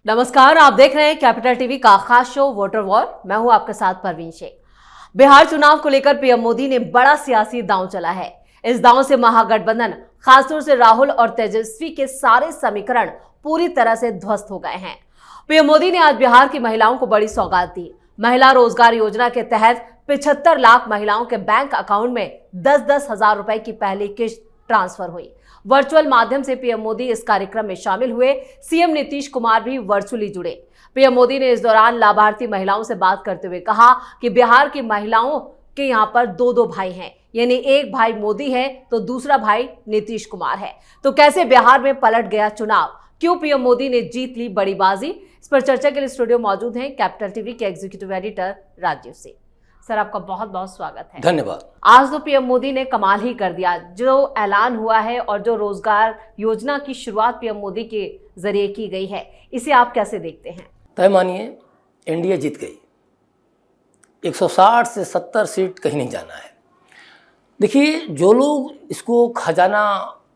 नमस्कार, आप देख रहे हैं कैपिटल टीवी का खास शो वोटर वॉर। मैं हूं आपके साथ परवीन शेख। बिहार चुनाव को लेकर पीएम मोदी ने बड़ा सियासी दांव चला है। इस दांव से महागठबंधन, खासतौर से राहुल और तेजस्वी के सारे समीकरण पूरी तरह से ध्वस्त हो गए हैं। पीएम मोदी ने आज बिहार की महिलाओं को बड़ी सौगात दी। महिला रोजगार योजना के तहत 75 लाख महिलाओं के बैंक अकाउंट में 10-10 हजार रुपए की पहली किस्त ट्रांसफर हुई। वर्चुअल माध्यम से पीएम मोदी इस कार्यक्रम में शामिल हुए। सीएम नीतीश कुमार भी वर्चुअली जुड़े। पीएम मोदी ने इस दौरान लाभार्थी महिलाओं से बात करते हुए कहा कि बिहार की महिलाओं के यहाँ पर दो भाई हैं, यानी एक भाई मोदी है तो दूसरा भाई नीतीश कुमार है। तो कैसे बिहार में पलट गया चुनाव, क्यों पीएम मोदी ने जीत ली बड़ी बाजी, इस पर चर्चा के लिए स्टूडियो मौजूद हैं कैपिटल टीवी के executive editor Rajiv Singh. Sir, आपका बहुत बहुत स्वागत है। धन्यवाद। आज तो पीएम मोदी ने कमाल ही कर दिया। जो ऐलान हुआ है और जो रोजगार योजना की शुरुआत पीएम मोदी के जरिए की गई है, इसे आप कैसे देखते हैं? तय मानिए, एनडीए जीत गई। 160 से 70 सीट कहीं नहीं जाना है। देखिए, जो लोग इसको खजाना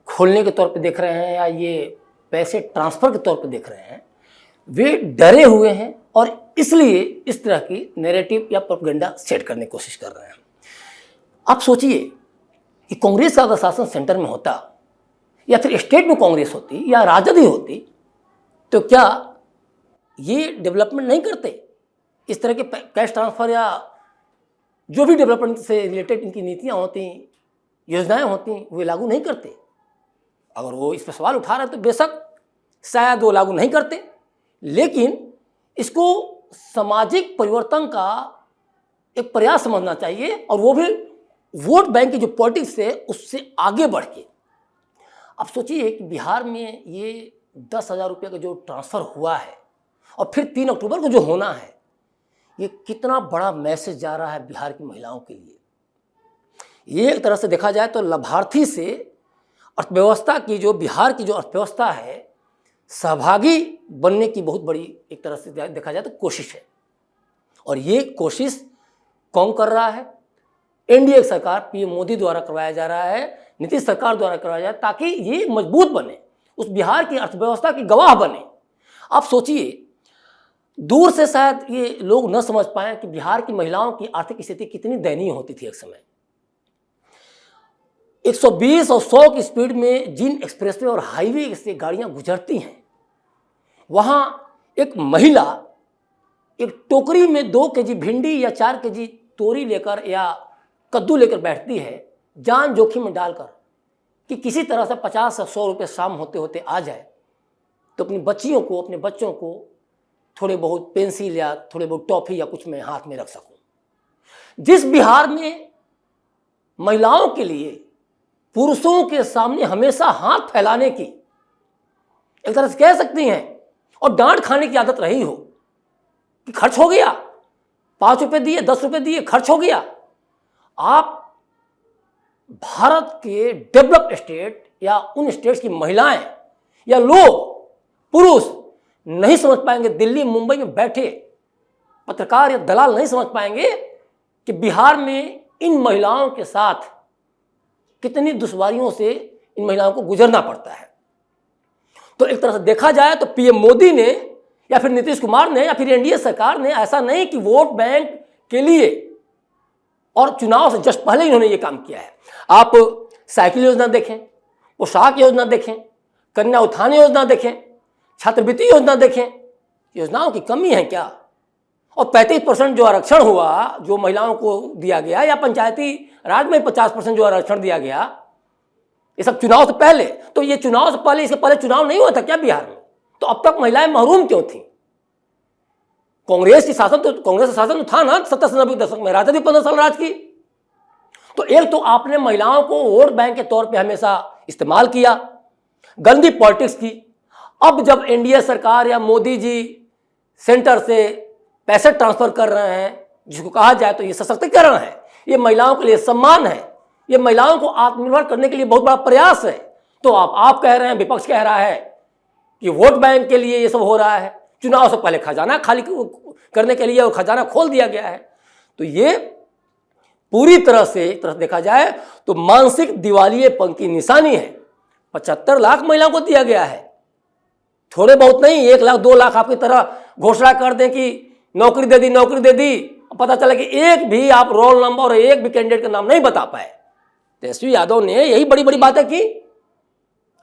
खोलने के तौर पे देख रहे हैं या ये पैसे ट्रांसफर के तौर पे देख रहे हैं, वे डरे हुए हैं और इसलिए इस तरह की नैरेटिव या प्रोपेगेंडा सेट करने की कोशिश कर रहे हैं। आप सोचिए कि कांग्रेस का अगर शासन सेंटर में होता या फिर स्टेट में कांग्रेस होती या राजद ही होती, तो क्या ये डेवलपमेंट नहीं करते? इस तरह के कैश ट्रांसफर या जो भी डेवलपमेंट से रिलेटेड इनकी नीतियाँ होती, योजनाएं होती, वे लागू नहीं करते। अगर वो इस पर सवाल उठा रहे तो बेशक शायद वो लागू नहीं करते, लेकिन इसको सामाजिक परिवर्तन का एक प्रयास समझना चाहिए, और वो भी वोट बैंक की जो पॉलिटिक्स है उससे आगे बढ़ के। अब सोचिए कि बिहार में ये 10,000 रुपये का जो ट्रांसफ़र हुआ है और फिर 3 अक्टूबर को जो होना है, ये कितना बड़ा मैसेज जा रहा है बिहार की महिलाओं के लिए। ये एक तरह से देखा जाए तो लाभार्थी से अर्थव्यवस्था की, जो बिहार की जो अर्थव्यवस्था है, सहभागी बनने की बहुत बड़ी एक तरह से देखा जाए तो कोशिश है। और ये कोशिश कौन कर रहा है? एनडीए सरकार, पीएम मोदी द्वारा करवाया जा रहा है, नीतीश सरकार द्वारा करवाया जा रहा है, ताकि ये मजबूत बने, उस बिहार की अर्थव्यवस्था की गवाह बने। आप सोचिए, दूर से शायद ये लोग न समझ पाए कि बिहार की महिलाओं की आर्थिक स्थिति कितनी दयनीय होती थी। एक समय 120 और 100 की स्पीड में जिन एक्सप्रेसवे और हाईवे से गाड़ियां गुजरती हैं, वहां एक महिला एक टोकरी में 2 केजी भिंडी या 4 केजी तोरी लेकर या कद्दू लेकर बैठती है, जान जोखिम में डालकर कि किसी तरह से 50 से 100 रुपये शाम होते होते आ जाए तो अपनी बच्चियों को, अपने बच्चों को थोड़े बहुत पेंसिल या थोड़े बहुत टॉफी या कुछ मैं हाथ में रख सकूं। जिस बिहार में महिलाओं के लिए पुरुषों के सामने हमेशा हाथ फैलाने की, एक तरह से कह सकती हैं, और डांट खाने की आदत रही हो कि खर्च हो गया, 5 रुपये दिए, 10 रुपये दिए, खर्च हो गया। आप भारत के डेवलप्ड स्टेट या उन स्टेट्स की महिलाएं या लोग, पुरुष नहीं समझ पाएंगे, दिल्ली मुंबई में बैठे पत्रकार या दलाल नहीं समझ पाएंगे कि बिहार में इन महिलाओं के साथ कितनी दुश्वारियों से इन महिलाओं को गुजरना पड़ता है। तो एक तरह से देखा जाए तो पीएम मोदी ने या फिर नीतीश कुमार ने या फिर एनडीए सरकार ने ऐसा नहीं कि वोट बैंक के लिए और चुनाव से जस्ट पहले इन्होंने ये काम किया है। आप साइकिल योजना देखें, पोशाक योजना देखें, कन्या उत्थान योजना देखें, छात्रवृत्ति योजना देखें, योजनाओं की कमी है क्या? और 35% जो आरक्षण हुआ, जो महिलाओं को दिया गया, या पंचायती राज में 50% जो आरक्षण दिया गया, ये सब चुनाव से पहले। तो ये चुनाव से पहले, इसके पहले चुनाव नहीं हुआ था क्या बिहार में? तो अब तक महिलाएं महरूम क्यों थी? कांग्रेस का शासन तो था ना 70 से 90 दशक में, राजद भी 15 साल राज की। तो एक तो आपने महिलाओं को वोट बैंक के तौर पे हमेशा इस्तेमाल किया, गंदी पॉलिटिक्स की। अब जब एनडीए सरकार या मोदी जी सेंटर से पैसे ट्रांसफर कर रहे हैं, जिसको कहा जाए तो ये सशक्तिकरण है, ये महिलाओं के लिए सम्मान है, ये महिलाओं को आत्मनिर्भर करने के लिए बहुत बड़ा प्रयास है। तो आप कह रहे हैं, विपक्ष कह रहा है कि वोट बैंक के लिए ये सब हो रहा है, चुनाव से पहले खजाना खाली करने के लिए और खजाना खोल दिया गया है। तो ये पूरी तरह से एक तरफ देखा जाए तो मानसिक दिवालियेपन की निशानी है। 75 लाख महिलाओं को दिया गया है, थोड़े बहुत नहीं, 1 लाख 2 लाख आपकी तरह घोषणा कर दें कि नौकरी दे दी, नौकरी दे दी, पता चला कि एक भी आप रोल नंबर और एक भी कैंडिडेट का नाम नहीं बता पाए। तेजस्वी यादव ने यही बड़ी बड़ी बातें की।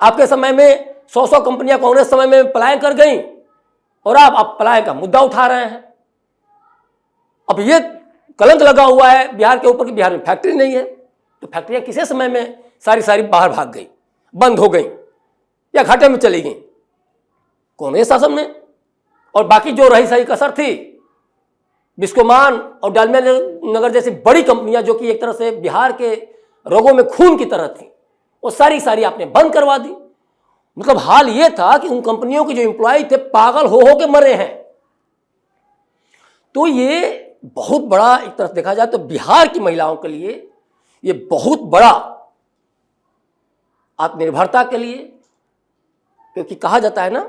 आपके समय में 100 कंपनियां कांग्रेस समय में पलायन कर गई और आप पलायन का मुद्दा उठा रहे हैं। अब ये कलंक लगा हुआ है बिहार के ऊपर कि बिहार में फैक्ट्री नहीं है। तो फैक्ट्रियां किसी समय में सारी बाहर भाग गई, बंद हो गई या घाटे में चली गई कांग्रेस शासन में। और बाकी जो रही सही कसर थी, बिस्कोमान और डालमिया नगर जैसी बड़ी कंपनियां जो कि एक तरह से बिहार के रगों में खून की तरह थी, वो सारी आपने बंद करवा दी। मतलब हाल ये था कि उन कंपनियों के जो एम्प्लॉय थे पागल हो के मरे हैं। तो ये बहुत बड़ा, एक तरफ देखा जाए तो बिहार की महिलाओं के लिए ये बहुत बड़ा आत्मनिर्भरता के लिए, क्योंकि कहा जाता है ना,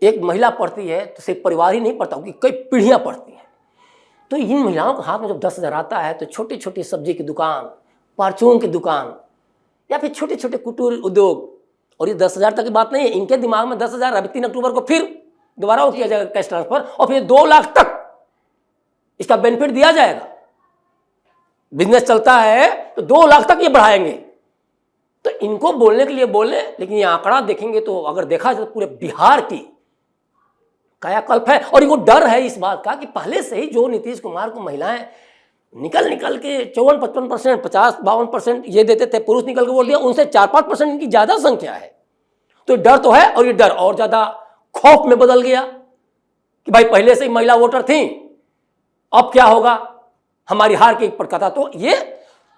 एक महिला पढ़ती है तो सिर्फ परिवार ही नहीं पढ़ता, क्योंकि कई पीढ़ियां पढ़ती हैं। तो इन महिलाओं के हाथ में जब 10,000 आता है तो छोटी छोटी सब्जी की दुकान, परचून की दुकान या फिर छोटे छोटे कुटीर उद्योग, और ये 10,000 तक की बात नहीं है, इनके दिमाग में 10,000 अभी 3 अक्टूबर को फिर दोबारा वो किया जाएगा कैश ट्रांसफर, और फिर 2 लाख तक इसका बेनिफिट दिया जाएगा। बिजनेस चलता है तो 2 लाख तक ये बढ़ाएंगे। तो इनको बोलने के लिए बोले, लेकिन ये आंकड़ा देखेंगे तो अगर देखा जाए तो पूरे बिहार की कायाकल्प है। और इनको डर है इस बात का कि पहले से ही जो नीतीश कुमार को महिलाएं निकल के 54-55%, 50-52% ये देते थे, पुरुष निकल के वोट दिया, उनसे 4-5% इनकी ज्यादा संख्या है। तो डर तो है, और ये डर और ज्यादा खौफ में बदल गया कि भाई पहले से ही महिला वोटर थी, अब क्या होगा, हमारी हार की एक प्रकथा तो ये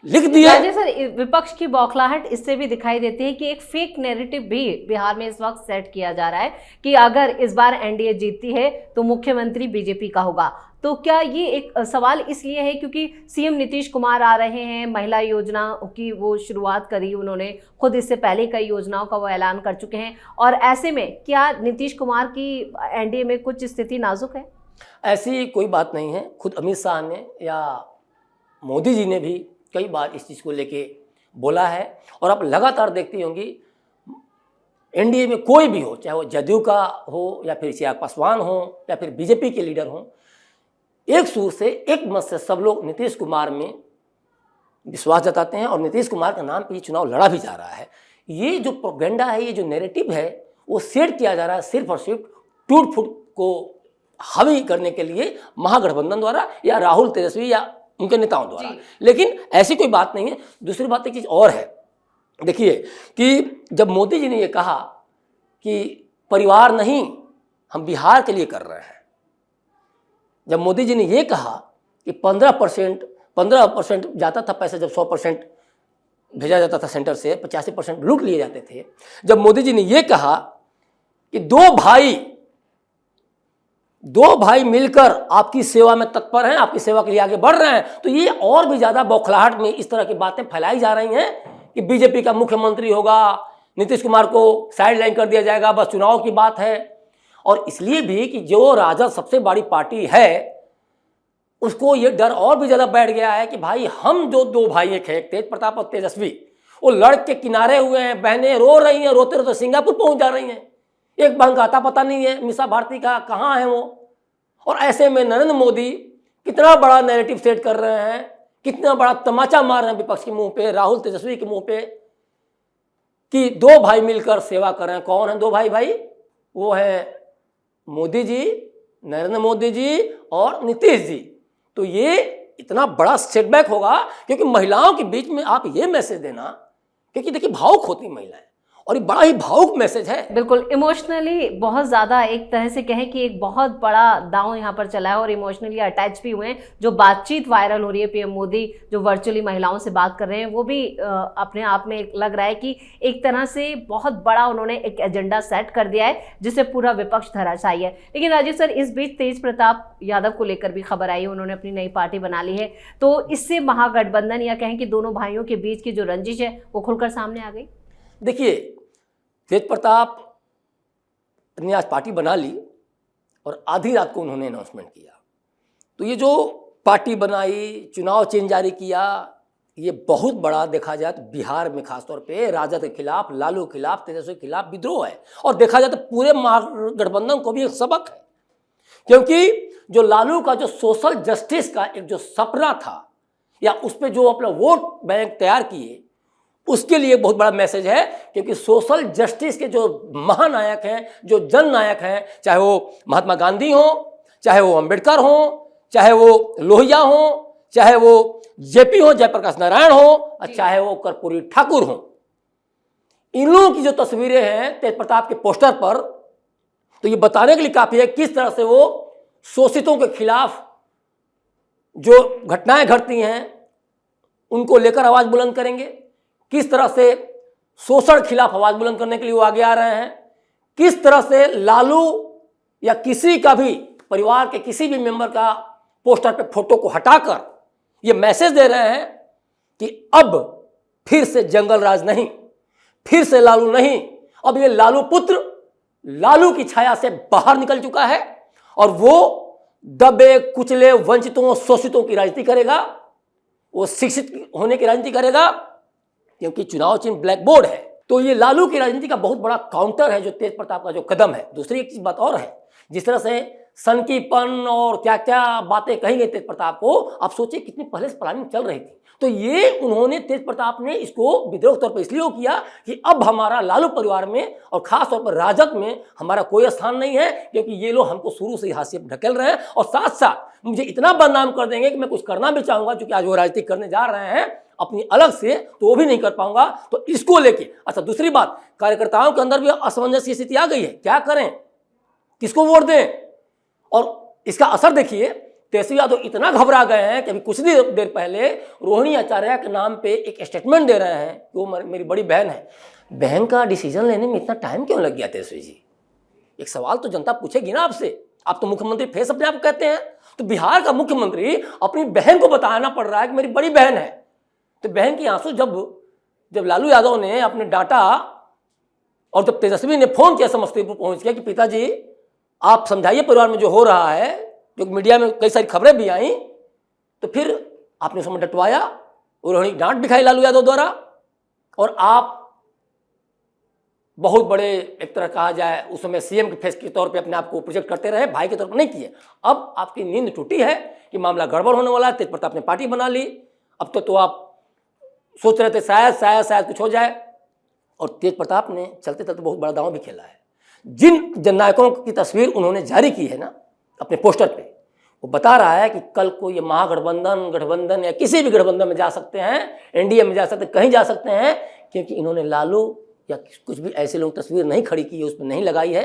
लिख दिया। सर, विपक्ष की बौखलाहट इससे भी दिखाई देती है कि एक फेक नैरेटिव भी बिहार में इस वक्त सेट किया जा रहा है कि अगर इस बार एनडीए जीतती है तो मुख्यमंत्री बीजेपी का होगा। तो क्या ये एक सवाल इसलिए है क्योंकि सीएम नीतीश कुमार आ रहे हैं, महिला योजना की वो शुरुआत करी उन्होंने, खुद इससे पहले कई योजनाओं का वो ऐलान कर चुके हैं, और ऐसे में क्या नीतीश कुमार की एनडीए में कुछ स्थिति नाजुक है? ऐसी कोई बात नहीं है। खुद अमित शाह ने या मोदी जी ने भी कई बार इस चीज़ को लेके बोला है, और आप लगातार देखती होंगी एनडीए में कोई भी हो, चाहे वो जदयू का हो या फिर चिराग पासवान हो या फिर बीजेपी के लीडर हों, एक सुर से एक मत से सब लोग नीतीश कुमार में विश्वास जताते हैं और नीतीश कुमार का नाम पे ये चुनाव लड़ा भी जा रहा है। ये जो प्रोपेगेंडा है, ये जो नैरेटिव है, वो सेट किया जा रहा है सिर्फ और सिर्फ टूट फूट को हावी करने के लिए महागठबंधन द्वारा या राहुल तेजस्वी या उनके नेताओं द्वारा। लेकिन ऐसी कोई बात नहीं है। दूसरी बात एक चीज़ और है, देखिए कि जब मोदी जी ने ये कहा कि परिवार नहीं, हम बिहार के लिए कर रहे हैं, जब मोदी जी ने ये कहा कि 15% जाता था पैसा, जब 100% भेजा जाता था सेंटर से, 85% लूट लिए जाते थे, जब मोदी जी ने ये कहा कि दो भाई मिलकर आपकी सेवा में तत्पर हैं, आपकी सेवा के लिए आगे बढ़ रहे हैं, तो ये और भी ज़्यादा बौखलाहट में इस तरह की बातें फैलाई जा रही हैं कि बीजेपी का मुख्यमंत्री होगा, नीतीश कुमार को साइड लाइन कर दिया जाएगा, बस चुनाव की बात है। और इसलिए भी कि जो राजद सबसे बड़ी पार्टी है उसको ये डर और भी ज़्यादा बैठ गया है कि भाई हम जो 2 भाई एक तेज प्रताप और तेजस्वी, वो लड़ के किनारे हुए हैं, बहनें रो रही हैं, रोते रोते सिंगापुर पहुंच जा रही हैं, एक बहन का आता पता नहीं है, मिसा भारती का कहाँ है वो। और ऐसे में नरेंद्र मोदी कितना बड़ा नैरेटिव सेट कर रहे हैं, कितना बड़ा तमाचा मार रहे हैं विपक्ष के मुंह पे, राहुल तेजस्वी के मुंह पे, कि 2 भाई मिलकर सेवा कर रहे हैं। कौन है 2 भाई? वो है मोदी जी, नरेंद्र मोदी जी और नीतीश जी। तो ये इतना बड़ा सेटबैक होगा क्योंकि महिलाओं के बीच में आप ये मैसेज देना, क्योंकि देखिए भावुक होती महिलाएं, और ये बड़ा ही भावुक मैसेज है। बिल्कुल इमोशनली बहुत ज़्यादा, एक तरह से कहें कि एक बहुत बड़ा दांव यहाँ पर चला है और इमोशनली अटैच भी हुए हैं। जो बातचीत वायरल हो रही है, पीएम मोदी जो वर्चुअली महिलाओं से बात कर रहे हैं, वो भी अपने आप में लग रहा है कि एक तरह से बहुत बड़ा उन्होंने एक एजेंडा सेट कर दिया है जिससे पूरा विपक्ष धराशायी है। लेकिन राजीव सर, इस बीच तेज प्रताप यादव को लेकर भी खबर आई है, उन्होंने अपनी नई पार्टी बना ली है, तो इससे महागठबंधन या कहें कि दोनों भाइयों के बीच की जो रंजिश है वो खुलकर सामने आ गई। देखिए, तेज प्रताप ने आज पार्टी बना ली और आधी रात को उन्होंने अनाउंसमेंट किया। तो ये जो पार्टी बनाई, चुनाव चिन्ह जारी किया, ये बहुत बड़ा देखा जाए तो बिहार में खासतौर पे राजद के खिलाफ, लालू के खिलाफ, तेजस्वी के खिलाफ विद्रोह है। और देखा जाए तो पूरे महागठबंधन को भी एक सबक है, क्योंकि जो लालू का जो सोशल जस्टिस का एक जो सपना था या उस पर जो अपना वोट बैंक तैयार किए, उसके लिए बहुत बड़ा मैसेज है। क्योंकि सोशल जस्टिस के जो महानायक हैं, जो जननायक हैं, चाहे वो महात्मा गांधी हो, चाहे वो अंबेडकर हो, चाहे वो लोहिया हो, चाहे वो जेपी हो, जयप्रकाश नारायण हो, और चाहे वो कर्पूरी ठाकुर हो, इन लोगों की जो तस्वीरें हैं तेज प्रताप के पोस्टर पर, तो ये बताने के लिए काफी है किस तरह से वो शोषितों के खिलाफ जो घटनाएं घटती हैं उनको लेकर आवाज बुलंद करेंगे, किस तरह से शोषण खिलाफ आवाज बुलंद करने के लिए वो आगे आ रहे हैं, किस तरह से लालू या किसी का भी परिवार के किसी भी मेंबर का पोस्टर पे फोटो को हटाकर ये मैसेज दे रहे हैं कि अब फिर से जंगल राज नहीं, फिर से लालू नहीं, अब ये लालू पुत्र लालू की छाया से बाहर निकल चुका है और वो दबे कुचले वंचितों शोषितों की राजनीति करेगा, वो शिक्षित होने की राजनीति करेगा, क्योंकि चुनाव चिन्ह ब्लैक बोर्ड है। तो ये लालू की राजनीति का बहुत बड़ा काउंटर है जो तेज प्रताप का जो कदम है। दूसरी एक चीज बात और है, जिस तरह से सनकीपन और क्या क्या बातें कही गई तेज प्रताप को, आप सोचिए कितनी पहले से प्लानिंग चल रही थी। तो ये उन्होंने तेज प्रताप ने इसको विद्रोह तौर पर इसलिए किया कि अब हमारा लालू परिवार में और खास तौर पर राजद में हमारा कोई स्थान नहीं है, क्योंकि ये लोग हमको शुरू से ही हाशिए पर ढकेल रहे हैं और साथ साथ मुझे इतना बदनाम कर देंगे कि मैं कुछ करना भी चाहूंगा, क्योंकि आज वो राजनीति करने जा रहे हैं अपनी अलग से, तो वो भी नहीं कर पाऊंगा। तो इसको लेके अच्छा, दूसरी बात, कार्यकर्ताओं के अंदर भी असमंजस की स्थिति आ गई है, क्या करें, किसको वोट दें, और इसका असर देखिए। तेजस्वी यादव इतना घबरा गए हैं कि अभी कुछ देर पहले रोहिणी आचार्य के नाम पे एक स्टेटमेंट दे रहे हैं कि वो मेरी बड़ी बहन है। बहन का डिसीजन लेने में इतना टाइम क्यों लग गया तेजस्वी जी? एक सवाल तो जनता पूछेगी ना आपसे, आप तो मुख्यमंत्री फेस अपने आप कहते हैं, तो बिहार का मुख्यमंत्री अपनी बहन को बताना पड़ रहा है कि मेरी बड़ी बहन है। तो बहन की आंसू जब लालू यादव ने अपने डांटा और जब तेजस्वी ने फोन किया समस्तीपुर पहुंच गया कि पिताजी आप समझाइए परिवार में जो हो रहा है, जो मीडिया में कई सारी खबरें भी आई, तो फिर आपने उसमें डटवाया और उन्होंने डांट दिखाई लालू यादव द्वारा, और आप बहुत बड़े एक तरह कहा जाए उस समय सीएम के फेस के तौर पे अपने आप को प्रोजेक्ट करते रहे, भाई के तौर पर नहीं किए। अब आपकी नींद टूटी है कि मामला गड़बड़ होने वाला है, तेज प्रताप ने पार्टी बना ली, अब तो आप सोच रहे थे शायद कुछ हो जाए, और तेज प्रताप ने चलते चलते बहुत बड़ा दांव भी खेला है। जिन जननायकों की तस्वीर उन्होंने जारी की है ना अपने पोस्टर पे, वो बता रहा है कि कल को ये गठबंधन या किसी भी गठबंधन में जा सकते हैं, एनडीए में जा सकते हैं, कहीं जा सकते हैं, क्योंकि इन्होंने लालू या कुछ भी ऐसे लोग तस्वीर नहीं खड़ी की है, उस पर नहीं लगाई है।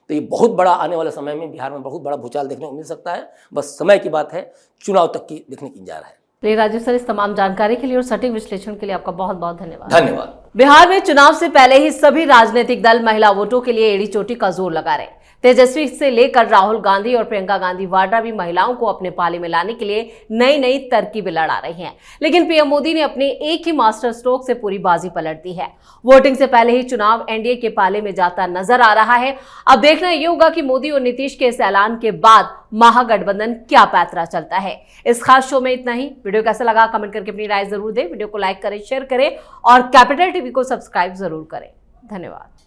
तो ये बहुत बड़ा आने वाले समय में बिहार में बहुत बड़ा भूचाल देखने को मिल सकता है। बस समय की बात है, चुनाव तक की देखने की इंतजार है। राजीव सर, इस तमाम जानकारी के लिए और सटीक विश्लेषण के लिए आपका बहुत बहुत धन्यवाद। धन्यवाद। बिहार में चुनाव से पहले ही सभी राजनीतिक दल महिला वोटों के लिए एड़ी चोटी का जोर लगा रहे। तेजस्वी से लेकर राहुल गांधी और प्रियंका गांधी वाड्रा भी महिलाओं को अपने पाले में लाने के लिए नई नई तरकीबें लड़ा रही हैं। लेकिन पीएम मोदी ने अपने एक ही मास्टर स्ट्रोक से पूरी बाजी पलट दी है। वोटिंग से पहले ही चुनाव एनडीए के पाले में जाता नजर आ रहा है। अब देखना ये होगा कि मोदी और नीतीश के इस ऐलान के बाद महागठबंधन क्या पैतरा चलता है। इस खास शो में इतना ही। वीडियो कैसा लगा कमेंट करके अपनी राय जरूर दें। वीडियो को लाइक करें, शेयर करें और कैपिटल टीवी को सब्सक्राइब जरूर करें। धन्यवाद।